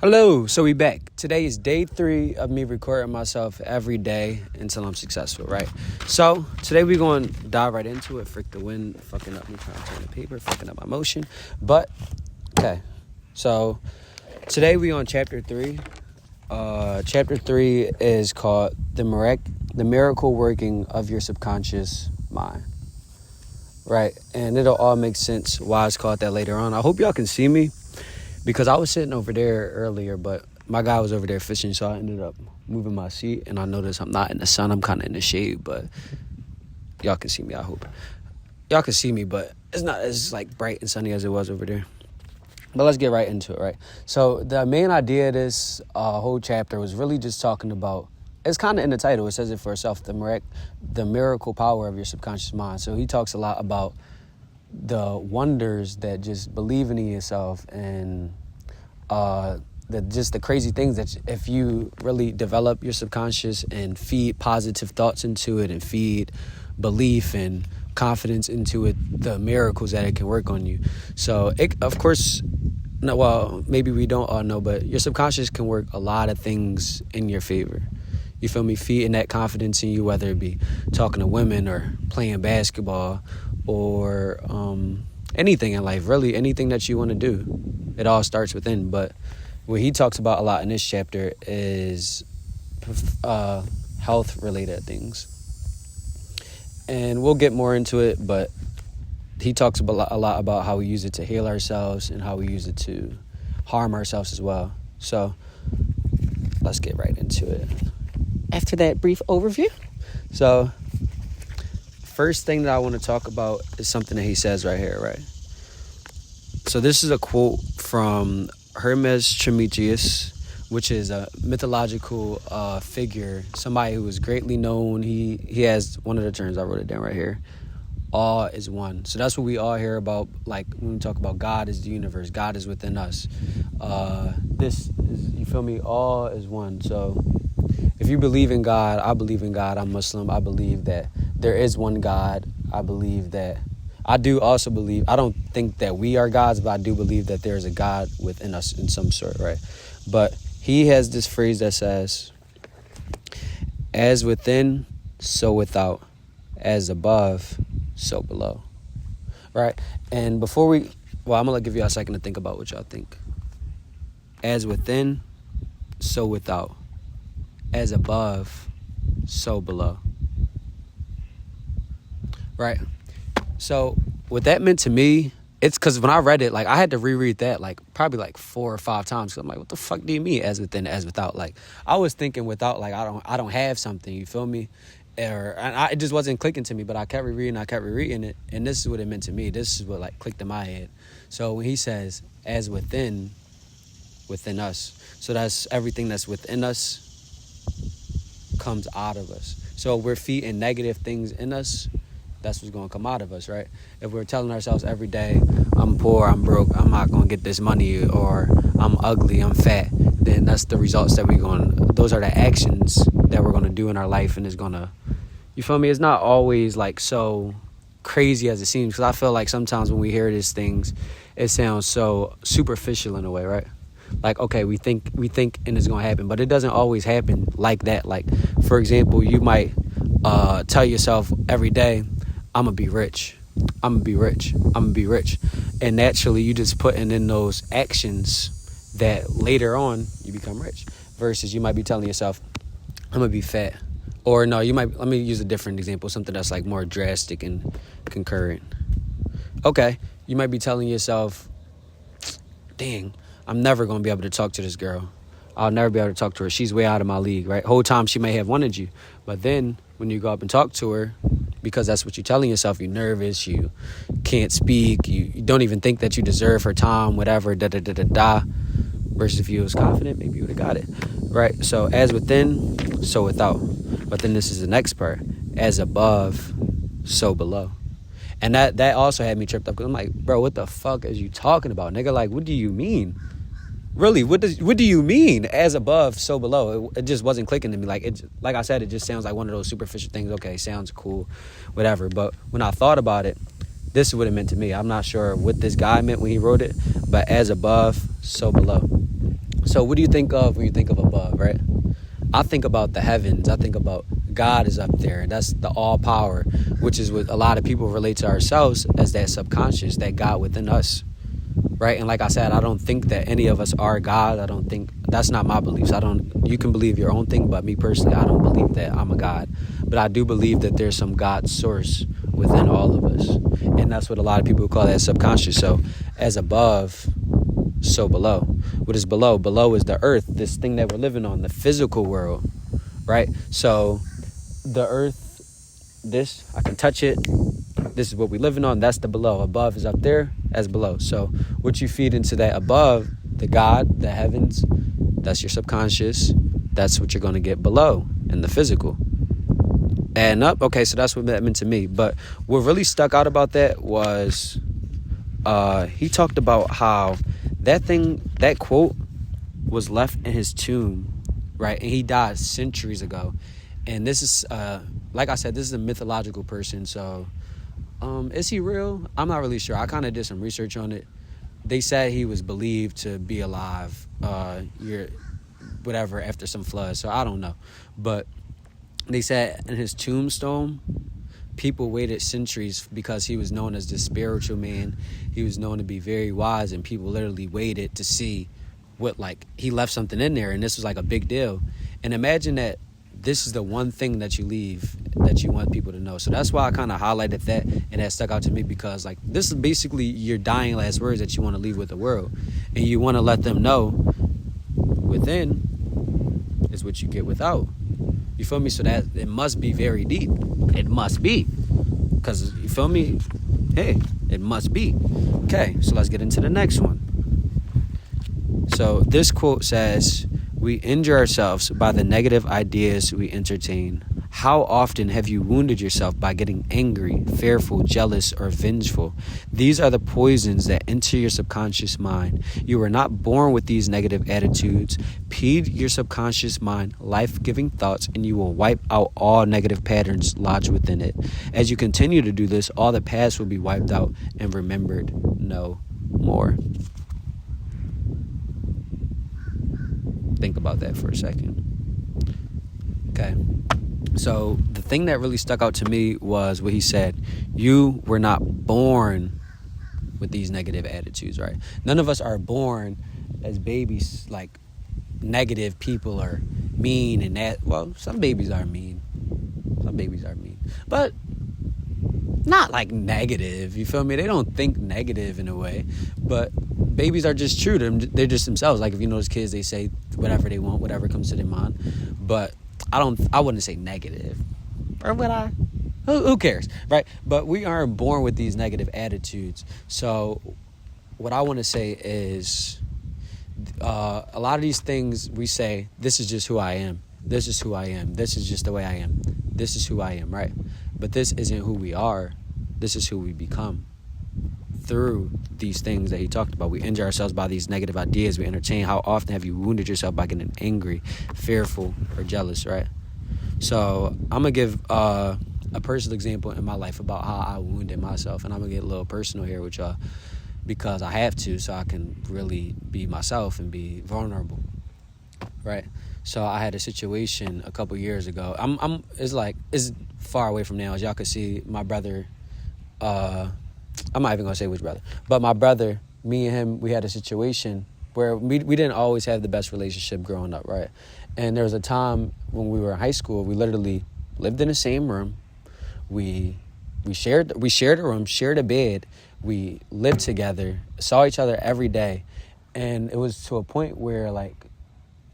Hello, so we back. Today is day 3 of me recording myself every day until I'm successful, right? So today we're going to dive right into it. Frick the wind, fucking up me trying to turn the paper, fucking up my motion. But, okay. So today we on chapter 3. Chapter 3 is called The Miracle Working of Your Subconscious Mind. Right? And it'll all make sense why it's called that later on. I hope y'all can see me. Because I was sitting over there earlier, but my guy was over there fishing, so I ended up moving my seat, and I noticed I'm not in the sun. I'm kind of in the shade, but y'all can see me, I hope. Y'all can see me, but it's not as, bright and sunny as it was over there. But let's get right into it, right? So the main idea of this whole chapter was really just talking about, it's kind of in the title. It says it for itself, the miracle power of your subconscious mind. So he talks a lot about the wonders that just believing in yourself and the crazy things that if you really develop your subconscious and feed positive thoughts into it and feed belief and confidence into it, the miracles that it can work on you. So it, of course, no, well, maybe we don't all know, but your subconscious can work a lot of things in your favor. You feel me? Feeding that confidence in you, whether it be talking to women or playing basketball or anything in life, really anything that you want to do. It all starts within. But what he talks about a lot in this chapter is health-related things. And we'll get more into it, but he talks a lot about how we use it to heal ourselves and how we use it to harm ourselves as well. So let's get right into it. After that brief overview. So first thing that I want to talk about is something that he says right here, right? So this is a quote from Hermes Trismegistus, which is a mythological figure, somebody who was greatly known. He has one of the terms, I wrote it down right here. All is one. So that's what we all hear about, like when we talk about God is the universe, God is within us. This is, you feel me? All is one. So if you believe in God, I believe in God. I'm Muslim. I believe that there is one God. I believe that. I do also believe, I don't think that we are gods, but I do believe that there is a God within us in some sort, right? But he has this phrase that says, as within, so without. As above, so below. Right? And before I'm going to give you a second to think about what y'all think. As within, so without. As above, so below. Right? So what that meant to me, it's because when I read it, I had to reread that probably 4 or 5 times. So I'm like, what the fuck do you mean as within, as without? I was thinking without, I don't have something, you feel me? It just wasn't clicking to me, but I kept rereading it, and this is what it meant to me. This is what clicked in my head. So when he says as within us, so that's everything that's within us comes out of us. So if we're feeding negative things in us, that's what's going to come out of us, right? If we're telling ourselves every day, I'm poor, I'm broke, I'm not going to get this money, or I'm ugly, I'm fat, then that's the results that those are the actions that we're going to do in our life, and it's going to, you feel me? It's not always so crazy as it seems, because I feel like sometimes when we hear these things, it sounds so superficial in a way, right? Okay, we think and it's going to happen, but it doesn't always happen like that. For example, you might tell yourself every day, I'm going to be rich. I'm going to be rich. I'm going to be rich. And naturally, you just putting in those actions that later on you become rich. Versus you might be telling yourself, I'm going to be fat. Or no, let me use a different example, something that's more drastic and concurrent. Okay, you might be telling yourself, dang, I'm never going to be able to talk to this girl. I'll never be able to talk to her. She's way out of my league, right? Whole time she may have wanted you. But then when you go up and talk to her, because that's what you're telling yourself, you're nervous, you can't speak, you don't even think that you deserve her time, whatever, da-da-da-da-da. Versus if you was confident, maybe you would have got it, right? So as within, so without. But then this is the next part. As above, so below. And that also had me tripped up, because I'm like, bro, what the fuck is you talking about, nigga? What do you mean? Really, what do you mean? As above, so below. It just wasn't clicking to me. Like I said, it just sounds like one of those superficial things. Okay, sounds cool, whatever. But when I thought about it, this is what it meant to me. I'm not sure what this guy meant when he wrote it, but as above, so below. So what do you think of when you think of above, right? I think about the heavens. I think about God is up there. That's the all power, which is what a lot of people relate to ourselves as that subconscious, that God within us, right? And like I said, I don't think that any of us are God. I don't think, that's not my beliefs. You can believe your own thing, but me personally, I don't believe that I'm a God. But I do believe that there's some God source within all of us. And that's what a lot of people call that subconscious. So as above, so below. What is below? Below is the earth, this thing that we're living on, the physical world, right? So the earth, this, I can touch it. This is what we're living on. That's the below. Above is up there as below. So what you feed into that above, the God, the heavens, that's your subconscious. That's what you're going to get below in the physical. And up, okay, so that's what that meant to me. But what really stuck out about that was he talked about how that quote was left in his tomb, right? And he died centuries ago. And this is, like I said, this is a mythological person. So is he real? I'm not really sure. I kind of did some research on it. They said he was believed to be alive, after some flood. So I don't know. But they said in his tombstone, people waited centuries because he was known as the spiritual man. He was known to be very wise, and people literally waited to see he left something in there, and this was like a big deal. And imagine that this is the one thing that you leave that you want people to know. So that's why I kind of highlighted that, and that stuck out to me, because this is basically your dying last words that you want to leave with the world, and you want to let them know within is what you get without. You feel me? So that it must be very deep. It must be. Because, you feel me? Hey, it must be. Okay, so let's get into the next one. So this quote says, "We injure ourselves by the negative ideas we entertain. How often have you wounded yourself by getting angry, fearful, jealous, or vengeful? These are the poisons that enter your subconscious mind. You were not born with these negative attitudes. Feed your subconscious mind life-giving thoughts, and you will wipe out all negative patterns lodged within it. As you continue to do this, all the past will be wiped out and remembered no more." Think about that for a second. Okay. So the thing that really stuck out to me was what he said. You were not born with these negative attitudes, right? None of us are born as babies like negative people or mean and that. Well, some babies are mean. But not like negative, you feel me? They don't think negative in a way, but babies are just true to them. They're just themselves. Like if you notice kids, they say whatever they want, whatever comes to their mind. But I wouldn't say negative. Or would I? Who cares, right? But we aren't born with these negative attitudes. So what I want to say is a lot of these things we say, this is just who I am. This is who I am. This is just the way I am. This is who I am, right? But this isn't who we are. This is who we become through these things that he talked about. We injure ourselves by these negative ideas we entertain. How often have you wounded yourself by getting angry, fearful, or jealous, right? So I'm going to give a personal example in my life about how I wounded myself. And I'm going to get a little personal here with y'all because I have to, so I can really be myself and be vulnerable, right? So I had a situation a couple years ago. It's far away from now. As y'all can see, my brother, I'm not even going to say which brother, but my brother, me and him, we had a situation where we didn't always have the best relationship growing up, right? And there was a time when we were in high school, we literally lived in the same room. We shared a room, shared a bed. We lived together, saw each other every day. And it was to a point where, like,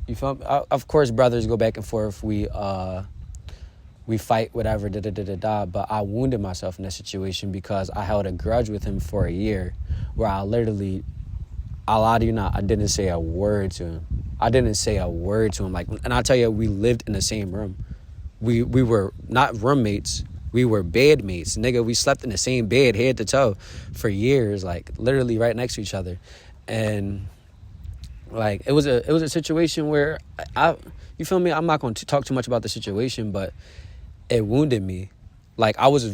you feel me? Of course, brothers go back and forth. We fight, whatever, But I wounded myself in that situation because I held a grudge with him for a year where I literally, I'll lie to you not, I didn't say a word to him. Like, and I'll tell you, we lived in the same room. We were not roommates. We were bedmates. Nigga, we slept in the same bed, head to toe, for years, like, literally right next to each other. And like, it was a situation where you feel me? I'm not going to talk too much about the situation, but it wounded me. Like, I was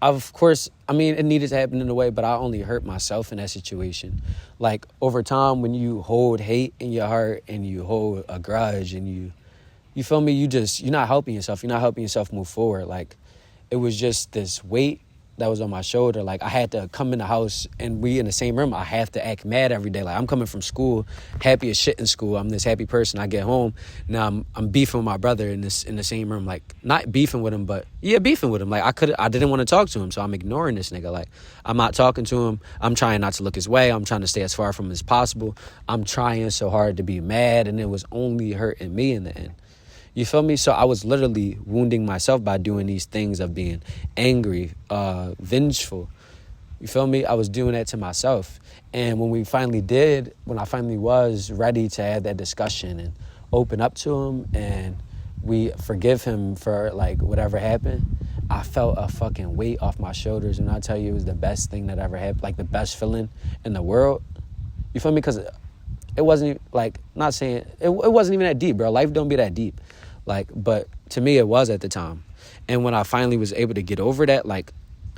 of course, I mean, it needed to happen in a way, but I only hurt myself in that situation. Like, over time, when you hold hate in your heart and you hold a grudge and you feel me, you're not helping yourself. You're not helping yourself move forward. Like, it was just this weight that was on my shoulder. Like, I had to come in the house and we in the same room. I have to act mad every day. Like, I'm coming from school, happy as shit in school. I'm this happy person. I get home. Now I'm beefing with my brother in the same room. Like, not beefing with him, but yeah, beefing with him. Like, I didn't want to talk to him. So I'm ignoring this nigga. Like, I'm not talking to him. I'm trying not to look his way. I'm trying to stay as far from him as possible. I'm trying so hard to be mad, and it was only hurting me in the end. You feel me? So I was literally wounding myself by doing these things of being angry, vengeful. You feel me? I was doing that to myself. And when I finally was ready to have that discussion and open up to him and we forgive him for like whatever happened, I felt a fucking weight off my shoulders. And I tell you, it was the best thing that ever happened, like the best feeling in the world. You feel me? Because it wasn't like, not saying, it wasn't even that deep, bro. Life don't be that deep. Like, but to me, it was at the time. And when I finally was able to get over that, like,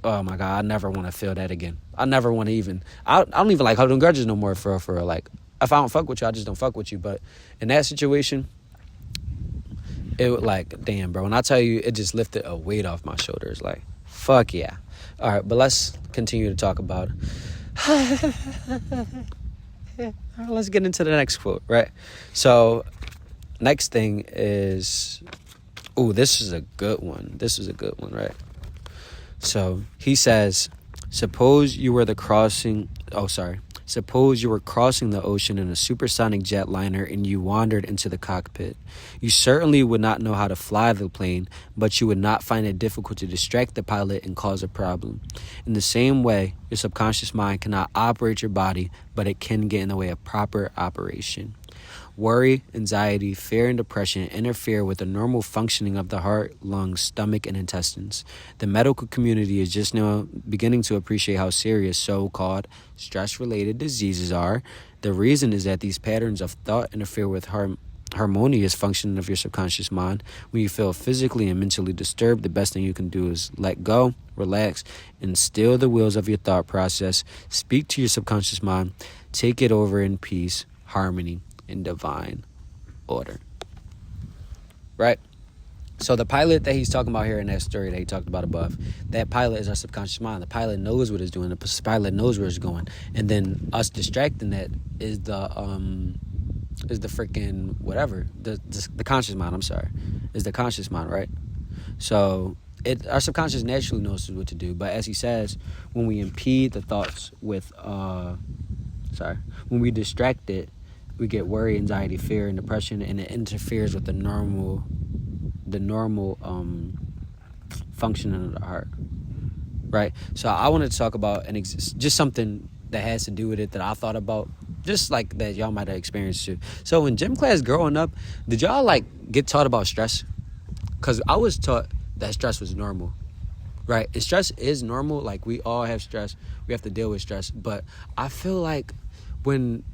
oh my God, I never want to feel that again. I never want to even, I don't even like holding grudges no more for real. Like, if I don't fuck with you, I just don't fuck with you. But in that situation, it was like, damn, bro. When I tell you, it just lifted a weight off my shoulders. Like, fuck yeah. All right, but let's continue to talk about it. All right, let's get into the next quote, right? So, next thing is, this is a good one. This is a good one, right? So he says, suppose you were crossing the ocean in a supersonic jetliner and you wandered into the cockpit. You certainly would not know how to fly the plane, but you would not find it difficult to distract the pilot and cause a problem. In the same way, your subconscious mind cannot operate your body, but it can get in the way of proper operation. Worry, anxiety, fear, and depression interfere with the normal functioning of the heart, lungs, stomach, and intestines. The medical community is just now beginning to appreciate how serious so-called stress-related diseases are. The reason is that these patterns of thought interfere with harmonious functioning of your subconscious mind. When you feel physically and mentally disturbed, the best thing you can do is let go, relax, and still the wheels of your thought process. Speak to your subconscious mind. Take it over in peace, harmony, in divine order. Right? So the pilot that he's talking about here in that story that he talked about above, that pilot is our subconscious mind. The pilot knows what it's doing. The pilot knows where it's going. And then us distracting that is the freaking whatever. The conscious mind, is the conscious mind, right? So our subconscious naturally knows what to do. But as he says, when we impede the thoughts with when we distract it, we get worry, anxiety, fear, and depression, and it interferes with the normal functioning of the heart, right? So I wanted to talk about just something that has to do with it that I thought about, just like that y'all might have experienced too. So in gym class growing up, did y'all like get taught about stress? Because I was taught that stress was normal, right? And stress is normal. Like, we all have stress. We have to deal with stress. But I feel like when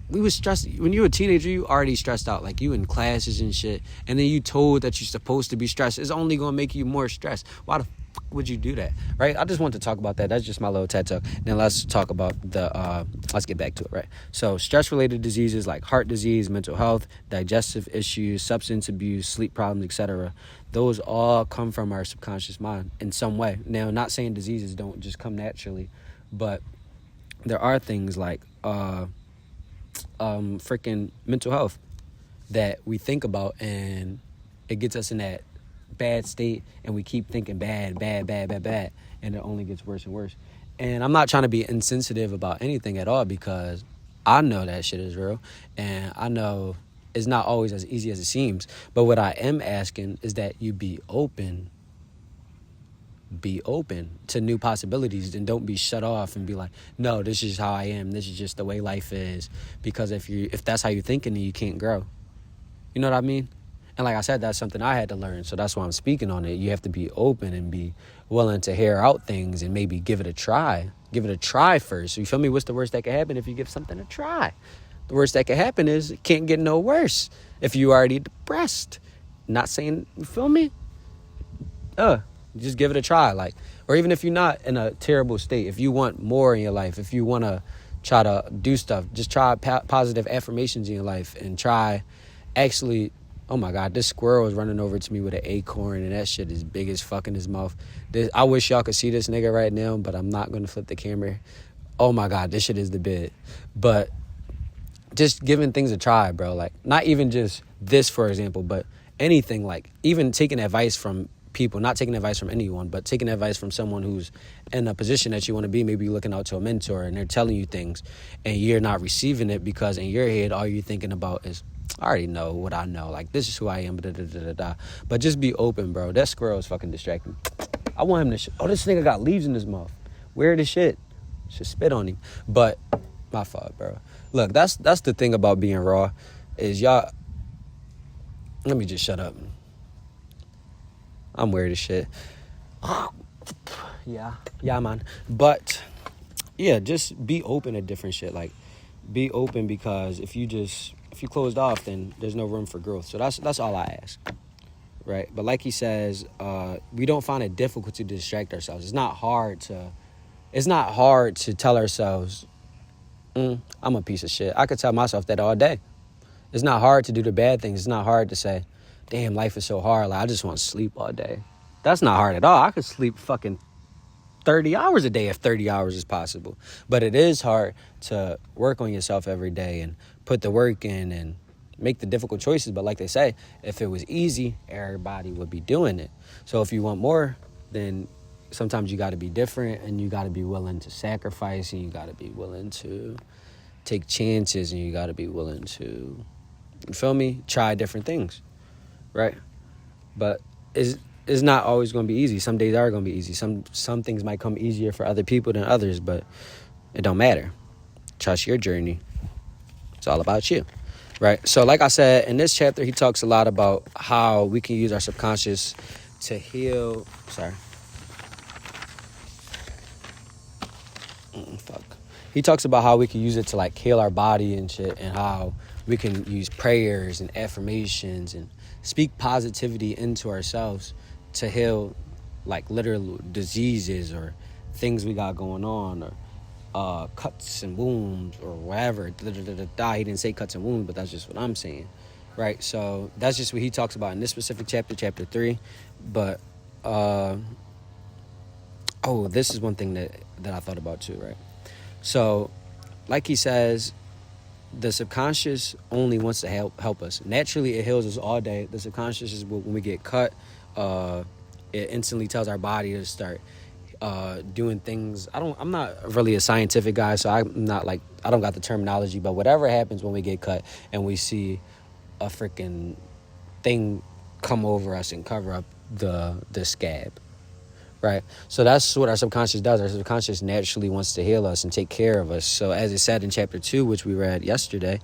we was stressed when you were a teenager, you already stressed out, like you in classes and shit, and then you told that you're supposed to be stressed. It's only gonna make you more stressed. Why the fuck would you do that, right? I just want to talk about that. That's just my little TED talk. Now let's talk about let's get back to it, right? So stress-related diseases like heart disease, mental health, digestive issues, substance abuse, sleep problems, etc., those all come from our subconscious mind in some way. Now, not saying diseases don't just come naturally, but there are things like freaking mental health that we think about, and it gets us in that bad state, and we keep thinking bad, and it only gets worse and worse. And I'm not trying to be insensitive about anything at all, because I know that shit is real, and I know it's not always as easy as it seems. But what I am asking is that you be open to new possibilities, and don't be shut off and be like, no, this is how I am, this is just the way life is. Because if that's how you're thinking, then you can't grow. You know what I mean? And like I said, that's something I had to learn, so that's why I'm speaking on it. You have to be open and be willing to hear out things and maybe give it a try first. You feel me? What's the worst that could happen if you give something a try? The worst that could happen is it can't get no worse if you already depressed. Not saying, you feel me? just give it a try. Like, or even if you're not in a terrible state, if you want more in your life, if you want to try to do stuff, just try positive affirmations in your life and try actually. Oh my God, this squirrel is running over to me with an acorn, and that shit is big as fuck in his mouth. I wish y'all could see this nigga right now, but I'm not gonna flip the camera. Oh my God, this shit is the bit. But just giving things a try, bro. Like, not even just this, for example, but anything. Like, even taking advice from people, not taking advice from anyone, but taking advice from someone who's in a position that you want to be. Maybe you're looking out to a mentor and they're telling you things and you're not receiving it because in your head, all you're thinking about is, I already know what I know. Like, this is who I am. But just be open, bro. That squirrel is fucking distracting. I want him to... oh, this nigga got leaves in his mouth. Weird as shit. Should spit on him. But my fault, bro. Look, that's the thing about being raw is y'all... let me just shut up. I'm weird as shit. Yeah, man. But yeah, just be open to different shit. Like, be open, because if you closed off, then there's no room for growth. So that's all I ask, right? But like he says, we don't find it difficult to distract ourselves. It's not hard to tell ourselves, I'm a piece of shit. I could tell myself that all day. It's not hard to do the bad things. It's not hard to say, damn, life is so hard. Like, I just want to sleep all day. That's not hard at all. I could sleep fucking 30 hours a day if 30 hours is possible. But it is hard to work on yourself every day and put the work in and make the difficult choices. But like they say, if it was easy, everybody would be doing it. So if you want more, then sometimes you got to be different, and you got to be willing to sacrifice, and you got to be willing to take chances, and you got to be willing to, you feel me, try different things, right? But it's not always going to be easy. Some days are going to be easy. Some things might come easier for other people than others, but it don't matter. Trust your journey. It's all about you, right? So like I said, in this chapter, he talks a lot about how we can use our subconscious to heal. He talks about how we can use it to, like, heal our body and shit, and how we can use prayers and affirmations and speak positivity into ourselves to heal, like, literal diseases or things we got going on, or cuts and wounds or whatever. He didn't say cuts and wounds, but that's just what I'm saying, right? So that's just what he talks about in this specific chapter 3. But this is one thing that I thought about too, right? So like he says, the subconscious only wants to help us. Naturally, it heals us all day. The subconscious is when we get cut, it instantly tells our body to start doing things. I'm not really a scientific guy, so I'm not like, I don't got the terminology, but whatever happens when we get cut and we see a freaking thing come over us and cover up the scab, right? So that's what our subconscious does. Our subconscious naturally wants to heal us and take care of us. So as it said in chapter 2, which we read yesterday,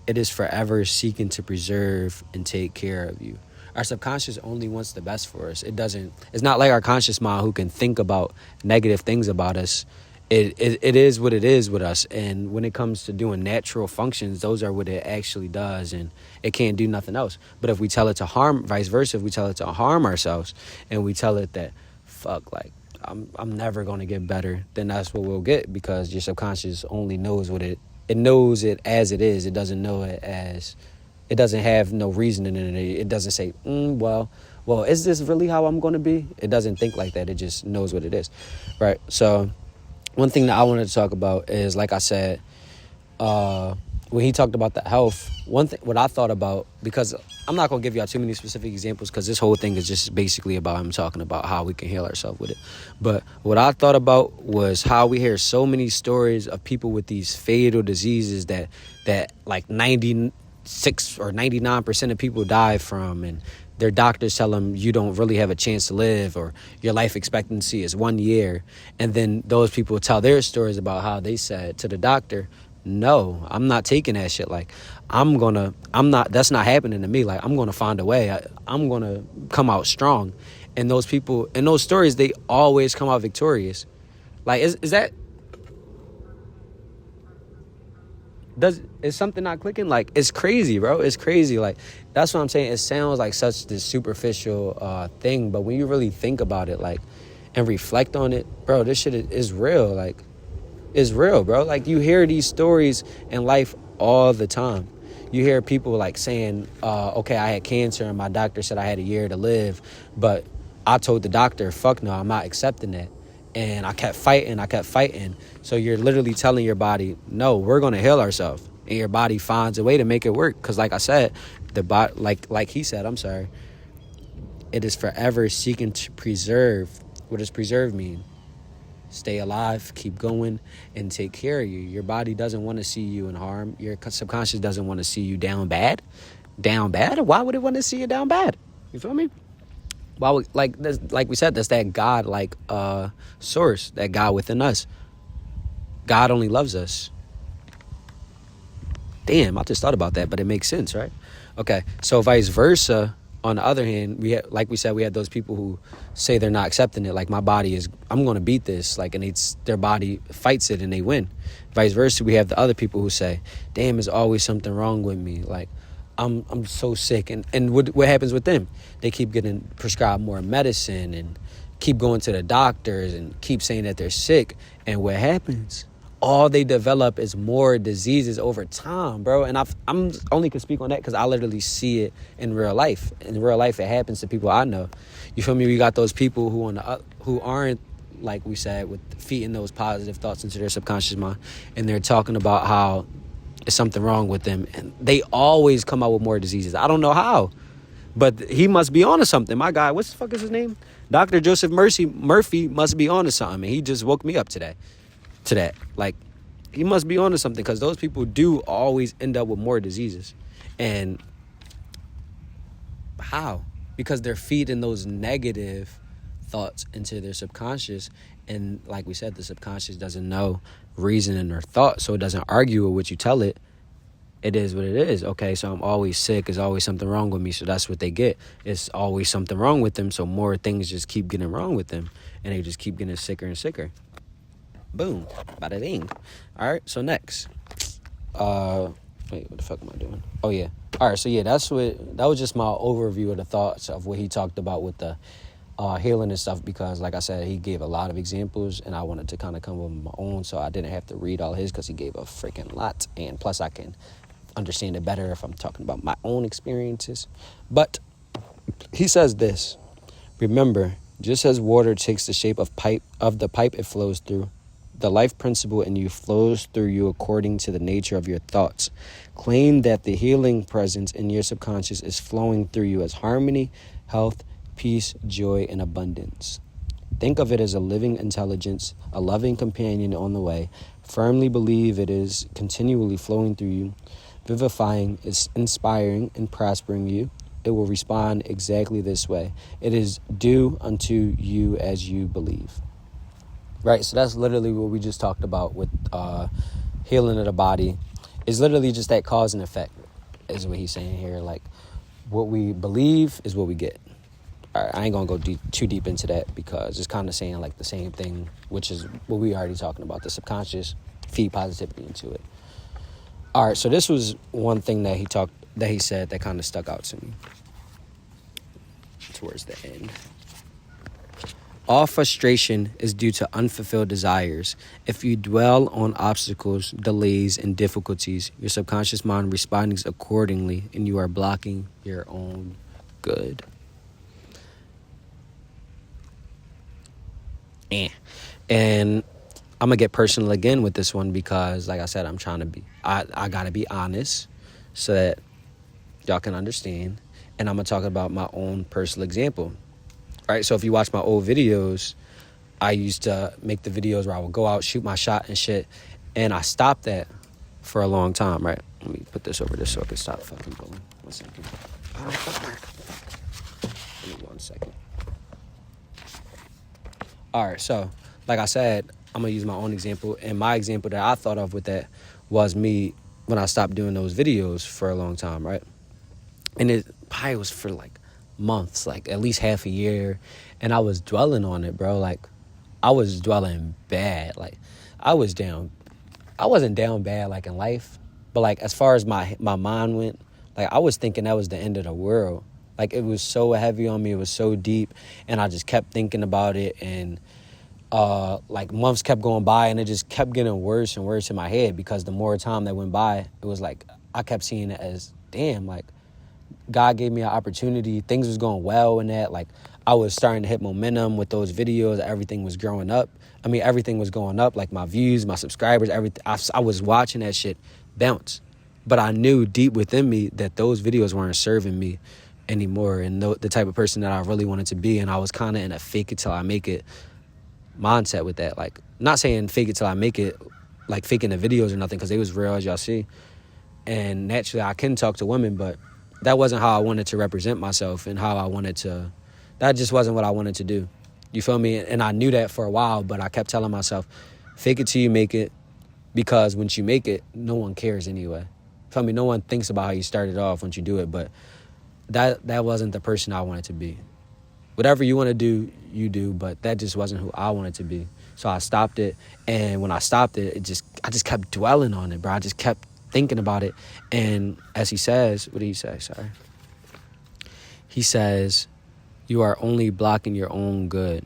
it is forever seeking to preserve and take care of you. Our subconscious only wants the best for us. It's not like our conscious mind who can think about negative things about us. It is what it is with us. And when it comes to doing natural functions, those are what it actually does. And it can't do nothing else. But if we tell it to harm, vice versa, if we tell it to harm ourselves and we tell it that, fuck, like, I'm never going to get better, then that's what we'll get, because your subconscious only knows it knows it as it is. It doesn't know it as, it doesn't have no reasoning in it. It doesn't say, well, is this really how I'm going to be? It doesn't think like that. It just knows what it is, right? So one thing that I wanted to talk about is, like I said, when he talked about the health, what I thought about, because I'm not going to give y'all too many specific examples, because this whole thing is just basically about him talking about how we can heal ourselves with it. But what I thought about was how we hear so many stories of people with these fatal diseases that like 96 or 99% of people die from, and their doctors tell them you don't really have a chance to live, or your life expectancy is 1 year. And then those people tell their stories about how they said to the doctor, no, I'm not taking that shit. Like, that's not happening to me. Like, I'm going to find a way. I'm going to come out strong. And those people, in those stories, they always come out victorious. Like, is that, is something not clicking? Like, it's crazy, bro. It's crazy. Like, that's what I'm saying. It sounds like such this superficial thing, but when you really think about it, like, and reflect on it, bro, this shit is real. Like, it's real, bro. Like, you hear these stories in life all the time. You hear people like saying, okay, I had cancer and my doctor said I had a year to live, but I told the doctor, fuck no, I'm not accepting that. And I kept fighting. So you're literally telling your body, no, we're going to heal ourselves. And your body finds a way to make it work. Because like I said, the body, like he said, I'm sorry, it is forever seeking to preserve. What does preserve mean? Stay alive, keep going, and take care of you. Your body doesn't want to see you in harm. Your subconscious doesn't want to see you down bad. Down bad? Why would it want to see you down bad? You feel me? Why would, like we said, that's that God source, that God within us. God only loves us. Damn, I just thought about that, but it makes sense, right? Okay, so vice versa. On the other hand, like we said, we had those people who say they're not accepting it. Like, my body is, I'm going to beat this. Like, and their body fights it and they win. Vice versa, we have the other people who say, damn, there's always something wrong with me. Like, I'm so sick. And what happens with them? They keep getting prescribed more medicine and keep going to the doctors and keep saying that they're sick. And what happens? All they develop is more diseases over time, bro. And I'm only can speak on that because I literally see it in real life. In real life, it happens to people I know. You feel me? We got those people who aren't, like we said, with feeding those positive thoughts into their subconscious mind, and they're talking about how there's something wrong with them, and they always come out with more diseases. I don't know how, but he must be onto something. My guy, what the fuck is his name? Dr. Joseph Murphy must be onto something, and he just woke me up today. To that, like, he must be onto something, because those people do always end up with more diseases. And how? Because they're feeding those negative thoughts into their subconscious, and like we said, the subconscious doesn't know reason or thought, so it doesn't argue with what you tell it. It is what it is. Okay, so I'm always sick, there's always something wrong with me, so that's what they get. It's always something wrong with them, so more things just keep getting wrong with them, and they just keep getting sicker and sicker. Boom. Bada ding. Alright, so next. Wait, what the fuck am I doing? Oh, yeah. Alright, so yeah, that was just my overview of the thoughts of what he talked about with the healing and stuff, because, like I said, he gave a lot of examples, and I wanted to kind of come up with my own, so I didn't have to read all his, because he gave a freaking lot, and plus I can understand it better if I'm talking about my own experiences. But he says this: remember, just as water takes the shape of the pipe it flows through, the life principle in you flows through you according to the nature of your thoughts. Claim that the healing presence in your subconscious is flowing through you as harmony, health, peace, joy, and abundance. Think of it as a living intelligence, a loving companion on the way. Firmly believe it is continually flowing through you, vivifying, is inspiring, and prospering you. It will respond exactly this way. It is due unto you as you believe. Right, so that's literally what we just talked about with healing of the body. It's literally just that cause and effect, is what he's saying here. Like, what we believe is what we get. All right, I ain't gonna go too deep into that, because it's kind of saying like the same thing, which is what we already talking about. The subconscious, feed positivity into it. All right, so this was one thing that he said that kind of stuck out to me towards the end. All frustration is due to unfulfilled desires. If you dwell on obstacles, delays, and difficulties, your subconscious mind responds accordingly, and you are blocking your own good. And I'm going to get personal again with this one, because, like I said, I got to be honest so that y'all can understand. And I'm going to talk about my own personal example. Right, so if you watch my old videos, I used to make the videos where I would go out, shoot my shot and shit, and I stopped that for a long time, right? Let me put this over this so I can stop fucking going. 1 second. Oh, fuck. Give me 1 second. All right, so like I said, I'm going to use my own example, and my example that I thought of with that was me when I stopped doing those videos for a long time, right? And it probably was for like months, like at least half a year, and I was dwelling on it, bro. Like, I was dwelling bad. Like, I wasn't down bad like in life, But like as far as my mind went, like I was thinking that was the end of the world. Like it was so heavy on me, it was so deep, and I just kept thinking about it, and like months kept going by, and it just kept getting worse and worse in my head, because the more time that went by, it was like I kept seeing it as, damn, like God gave me an opportunity. Things was going well in that. Like I was starting to hit momentum with those videos. Everything was growing up. I mean, everything was going up, like my views, my subscribers, everything. I was watching that shit bounce. But I knew deep within me that those videos weren't serving me anymore, and the type of person that I really wanted to be. And I was kind of in a fake it till I make it mindset with that. Like, not saying fake it till I make it, like faking the videos or nothing, because they was real, as y'all see. And naturally, I can talk to women, but that wasn't how I wanted to represent myself, and how I wanted to, that just wasn't what I wanted to do. You feel me? And I knew that for a while, but I kept telling myself, fake it till you make it, because once you make it, no one cares anyway. Feel me? No one thinks about how you started off once you do it, but that wasn't the person I wanted to be. Whatever you want to do, you do, but that just wasn't who I wanted to be. So I stopped it, and when I stopped it, I just kept dwelling on it, bro. I just kept thinking about it. And as he says, what did he say? Sorry. He says, you are only blocking your own good.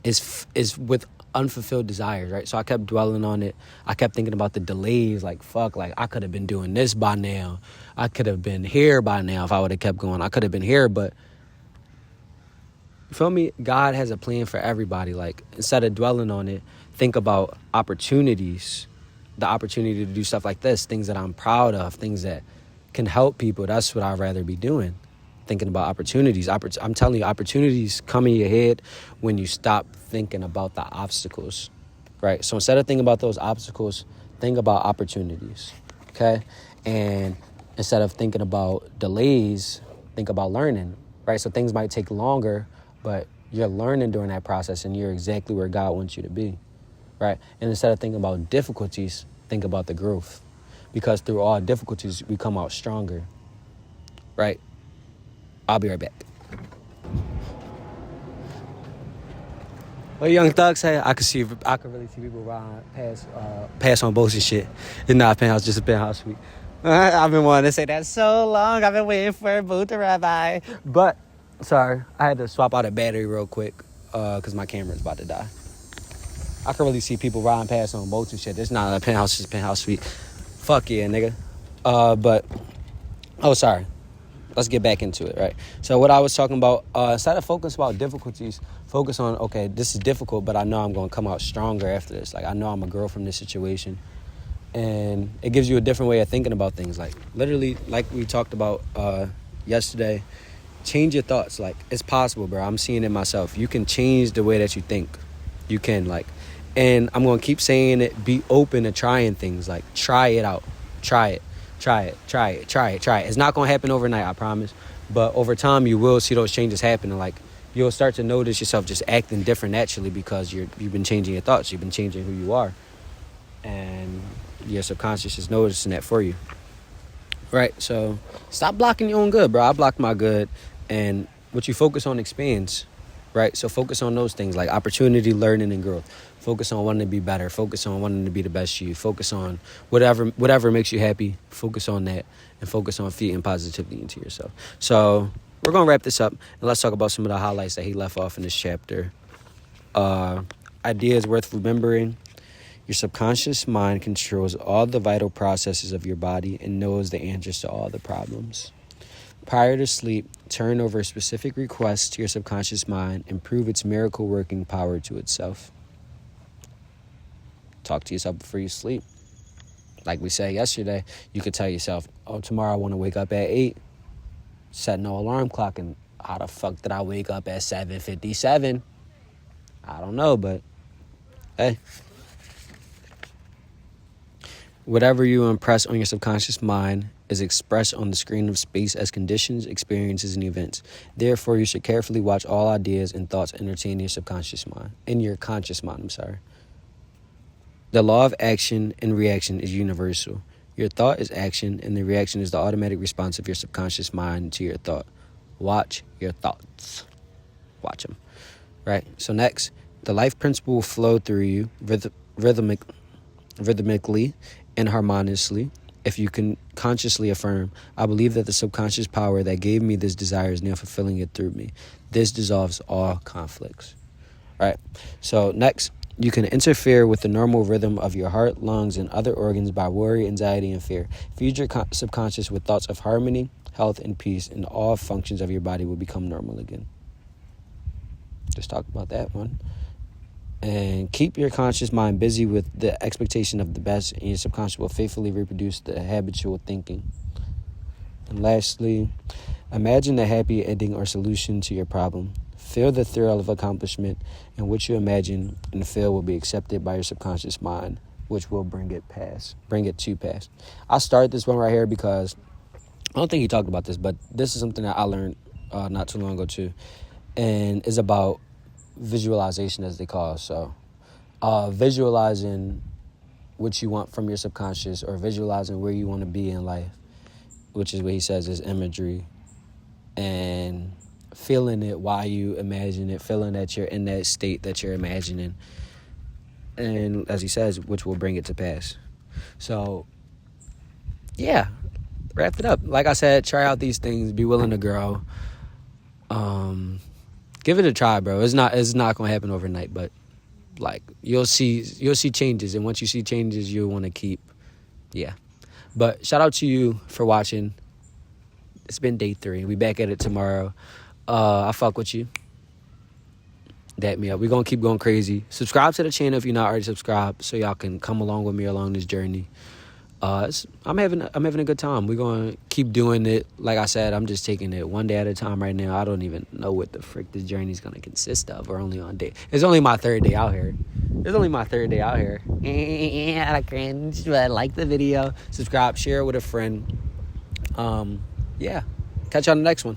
Is with unfulfilled desires, right? So I kept dwelling on it. I kept thinking about the delays, like, fuck, like, I could have been doing this by now. I could have been here by now if I would have kept going. I could have been here, but, you feel me? God has a plan for everybody. Like, instead of dwelling on it, think about opportunities, the opportunity to do stuff like this, things that I'm proud of, things that can help people. That's what I'd rather be doing. Thinking about opportunities. I'm telling you, opportunities come in your head when you stop thinking about the obstacles, right? So instead of thinking about those obstacles, think about opportunities, okay? And instead of thinking about delays, think about learning, right? So things might take longer, but you're learning during that process, and you're exactly where God wants you to be, right? And instead of thinking about difficulties, think about the growth, because through all difficulties, we come out stronger, right? I'll be right back. Well, Young Thug say I could really see people pass on boats and shit. It's not a penthouse, just a penthouse suite. I've been wanting to say that so long. I've been waiting for a boat to arrive by. But sorry, I had to swap out a battery real quick because my camera's about to die. I can really see people riding past on boats and shit. It's not a penthouse, it's a penthouse suite. Fuck yeah, nigga. Sorry. Let's get back into it, right? So what I was talking about, instead of focus about difficulties, focus on, okay, this is difficult, but I know I'm going to come out stronger after this. Like, I know I'm a girl from this situation. And it gives you a different way of thinking about things. Like, literally, like we talked about yesterday, change your thoughts. Like, it's possible, bro. I'm seeing it myself. You can change the way that you think. You can, like, and I'm going to keep saying it, be open to trying things. Like, try it out. Try it. Try it. It's not going to happen overnight, I promise. But over time, you will see those changes happening. Like, you'll start to notice yourself just acting different naturally because you've been changing your thoughts. You've been changing who you are. And your subconscious is noticing that for you. Right? So stop blocking your own good, bro. I blocked my good. And what you focus on expands. Right? So focus on those things like opportunity, learning, and growth. Focus on wanting to be better. Focus on wanting to be the best you. Focus on whatever makes you happy. Focus on that, and focus on feeding positivity into yourself. So we're going to wrap this up, and let's talk about some of the highlights that he left off in this chapter. Ideas worth remembering. Your subconscious mind controls all the vital processes of your body and knows the answers to all the problems. Prior to sleep, turn over specific requests to your subconscious mind and prove its miracle working power to itself. Talk to yourself before you sleep. Like we said yesterday, you could tell yourself, oh, tomorrow I want to wake up at 8. Set no alarm clock, and how the fuck did I wake up at 7:57? I don't know, but hey. Whatever you impress on your subconscious mind is expressed on the screen of space as conditions, experiences, and events. Therefore, you should carefully watch all ideas and thoughts entertain your subconscious mind. In your conscious mind, The law of action and reaction is universal. Your thought is action, and the reaction is the automatic response of your subconscious mind to your thought. Watch your thoughts. Watch them. Right? So next, the life principle will flow through you rhythmically and harmoniously. If you can consciously affirm, I believe that the subconscious power that gave me this desire is now fulfilling it through me. This dissolves all conflicts. All right. So next, you can interfere with the normal rhythm of your heart, lungs, and other organs by worry, anxiety, and fear. Feed your subconscious with thoughts of harmony, health, and peace, and all functions of your body will become normal again. Just talk about that one. And keep your conscious mind busy with the expectation of the best, and your subconscious will faithfully reproduce the habitual thinking. And lastly, imagine the happy ending or solution to your problem. Feel the thrill of accomplishment, and what you imagine and feel will be accepted by your subconscious mind, which will bring it to pass. I started this one right here because I don't think he talked about this, but this is something that I learned not too long ago too, and is about visualization, as they call it. So visualizing what you want from your subconscious, or visualizing where you want to be in life, which is what he says is imagery, and feeling it while you imagine it, feeling that you're in that state that you're imagining, and as he says, which will bring it to pass. So yeah, wrap it up. Like I said, try out these things, be willing to grow. Give it a try, bro. It's not gonna happen overnight, but like you'll see changes, and once you see changes, you'll want to keep. Yeah. But shout out to you for watching. It's been day 3. We back at it tomorrow. I fuck with you. Dap me up. We're gonna keep going crazy. Subscribe to the channel if you're not already subscribed, so y'all can come along with me along this journey. I'm having a good time. We're gonna keep doing it. Like I said, I'm just taking it one day at a time right now. I don't even know what the frick this journey is gonna consist of. We're only on day. It's only my 3rd day out here. I cringe, but like the video, subscribe, share it with a friend. Yeah. Catch you on the next one.